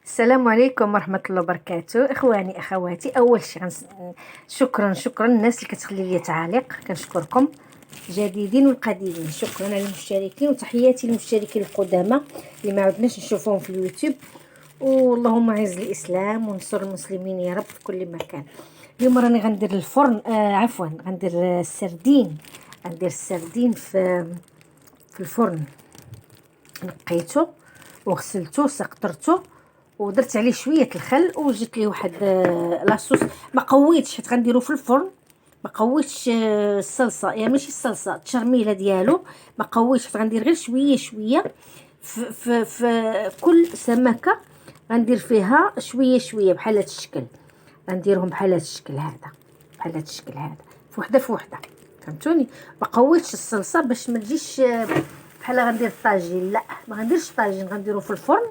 السلام عليكم ورحمة الله وبركاته. إخواني أخواتي، أول شيء شكرا الناس اللي كتخلي لي تعاليق، كنشكركم جديدين والقديمين. شكرا على المشتركين، وتحياتي للمشتركين القدامى اللي ما عدناش نشوفهم في اليوتيوب. واللهم اعز الإسلام وانصر المسلمين يا رب في كل مكان. اليوم راني غندير الفرن، غندير السردين. غندير السردين في الفرن. نقيته وغسلته وسقطرته ودرت عليه شويه الخل وجدت ليه واحد لاصوص. ما قويتش حيت غنديرو في الفرن. ما قويتش الصلصه، يعني ماشي الصلصه، التشرميله ديالو. ما قويتش حيت غندير غير شويه شويه في كل سمكه. غندير فيها شويه شويه بحال هذا الشكل. غنديرهم بحال هذا الشكل هذا، بحال هذا الشكل هذا، في وحده. فهمتوني؟ ما قويتش الصلصه باش ما تجيش بحال غندير الطاجين. لا، ما غنديرش طاجين، غنديرو في الفرن.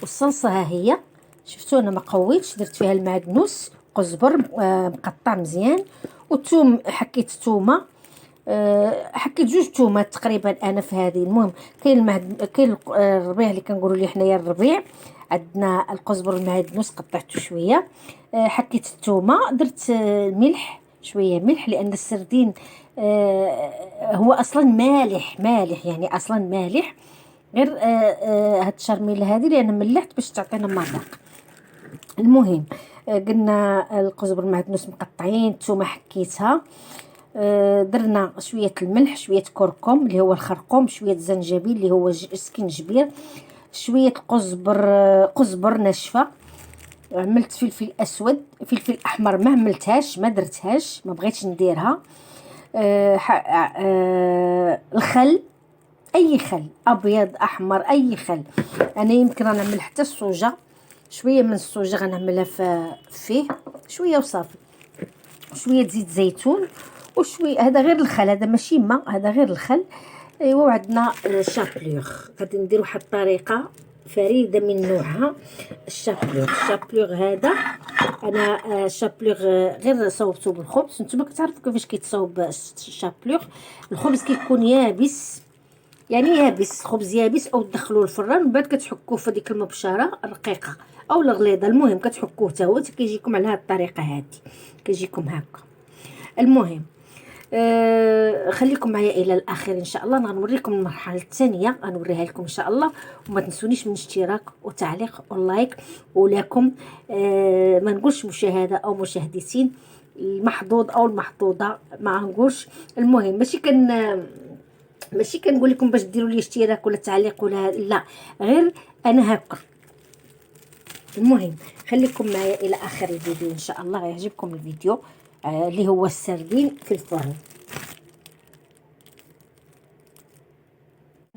والصلصه ها هي، شفتوا انا ما قويتش، درت فيها المعدنوس، قزبر مقطع مزيان، والثوم. حكيت الثومه، حكيت جوج تومات تقريبا انا في هذه. المهم كاين الربيع اللي كنقولوا ليه حنايا الربيع. عندنا القزبر المعدنوس قطعته شويه. حكيت الثومه، درت ملح، شويه ملح، لان السردين هو اصلا مالح يعني اصلا مالح. غير هاد الشرميله هذه لان ملحت باش تعطينا مذاق. المهم قلنا القزبر المعدنوس مقطعين، الثومه حكيتها. درنا شويه الملح، شويه كركم اللي هو الخرقوم، شويه زنجبيل اللي هو سكينجبير، شويه قزبر ناشفه. عملت فلفل اسود، فلفل احمر ما عملتهاش، ما درتهاش، ما بغيتش نديرها. الخل، اي خل ابيض احمر، اي خل. انا يمكن نعمل حتى الصوجه، شويه من الصوجه غنعملها فيه شويه وصافي. شويه زيت زيتون وشويه، هذا غير الخل، هذا ماشي ما، هذا غير الخل. ايوا، وعندنا الشابلوغ. غادي ندير واحد الطريقه فريده من نوعها. الشابلوغ هذا انا الشابلوغ غير صوبته بالخبز. نتوما كتعرفوا كيفاش كيتصاوب الشابلوغ. الخبز كيكون يابس، يعني يابس، خبز يابس، او تدخلوه الفران ومن بعد كتحكوه في ديك المبشره الرقيقه او الغليظه. المهم كتحكوه حتى هو كيجيكم على هذه الطريقه هذه، كيجيكم هكا. المهم خليكم معايا الى الاخر ان شاء الله. غنوريكم المرحله الثانيه، غنوريها لكم ان شاء الله. وما تنسونيش من اشتراك وتعليق ولايك. ولكم ما نقولش مشاهده او مشاهدتين، المحظوظ او المحظوظه ما نقولش. المهم ماشي كنقول لكم باش ديروا لي اشتراك ولا تعليق ولا لا، غير انا هكا. المهم خليكم معايا الى اخر الفيديو ان شاء الله، يعجبكم الفيديو اللي هو السردين في الفرن.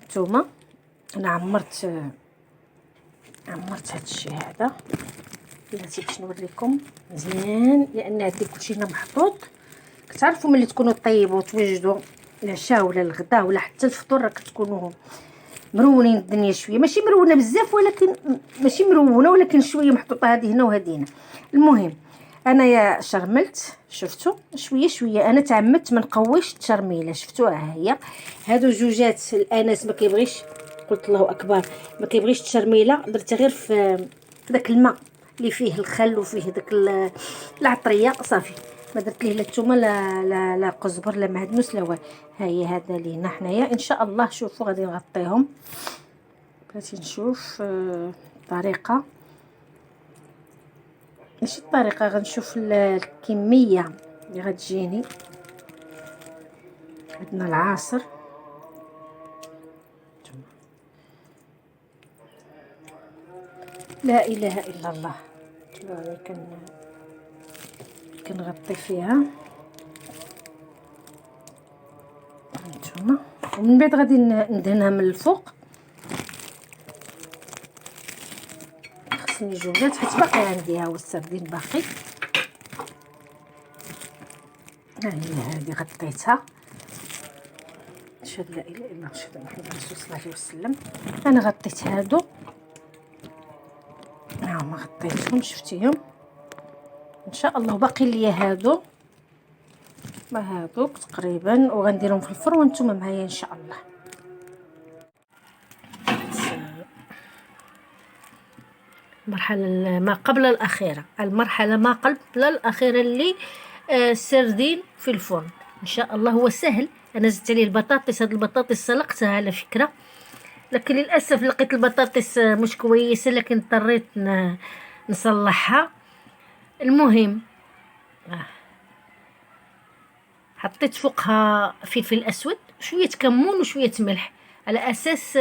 نتوما انا عمرت هذا الشيء هذا. بلاتي باش نوريكم مزيان، لان هادي كلشي هنا محطوط. كتعرفوا ملي تكونوا طيبوا وتوجدوا العشاء ولا الغداء ولا حتى الفطور، راك تكونوا مرونين الدنيا شويه، ماشي مرونه بزاف، ولكن ماشي مرونه، ولكن شويه محطوطه هذه هنا وهذه هنا. المهم انايا شرملت، شفتوا شويه شويه. انا تعمدت ما نقويش التشرميله، شفتوها ها هي. هادو جوجات الانس ما كيبغيش، قلت الله اكبر، ما كيبغيش التشرميله. درتها غير في داك الماء اللي فيه الخل وفيه داك العطريه، صافي. ما درت ليه لا الثومه لا قزبر لا معدنوس لا والو. ها هي هذا لينا حنايا ان شاء الله. شوفوا غادي نغطيهم. بغيتي نشوف الطريقه، ماشي الطريقه، غنشوف الكميه اللي غتجيني. عندنا العصر، لا اله الا الله. كنغطي فيها هانتوما، ومن بعد غادي ندهنها من الفوق. خصني جوجات حيت باقي عندي، ها هو السردين باقي. ها هي هذه غطيتها. اشهد لا اله الا الله، اشهد ان محمد رسول الله عليه وسلم. انا غطيت هادو، هاهما غطيتهم، شفتيهم ان شاء الله. باقي ليا هادو، ما هادوك تقريبا، وغنديرهم في الفرن وانتم معايا ان شاء الله. المرحلة ما قبل الأخيرة، المرحلة ما قبل الأخيرة اللي السردين في الفرن إن شاء الله. هو سهل. أنا زدت عليه البطاطس، هاد البطاطس سلقتها على فكرة، لكن للأسف لقيت البطاطس مش كويسة، لكن اضطريت نصلحها. المهم حطيت فوقها فلفل أسود وشوية كمون وشوية ملح، على أساس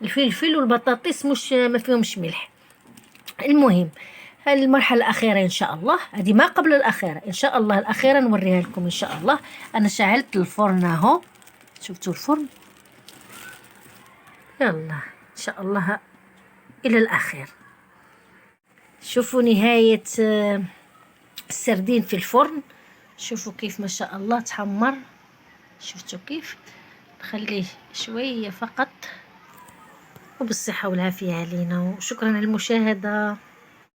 الفلفل والبطاطس مش ما فيهمش ملح. المهم هذه المرحلة الأخيرة إن شاء الله، هذه ما قبل الأخيرة إن شاء الله. الأخيرة نوريها لكم إن شاء الله. أنا شعلت الفرن أهو، شفتوا الفرن؟ يلا إن شاء الله إلى الأخير. شوفوا نهاية السردين في الفرن، شوفوا كيف ما شاء الله تحمر. شفتوا كيف؟ نخليه شوية فقط، وبالصحة والعافية علينا، وشكرا على المشاهدة.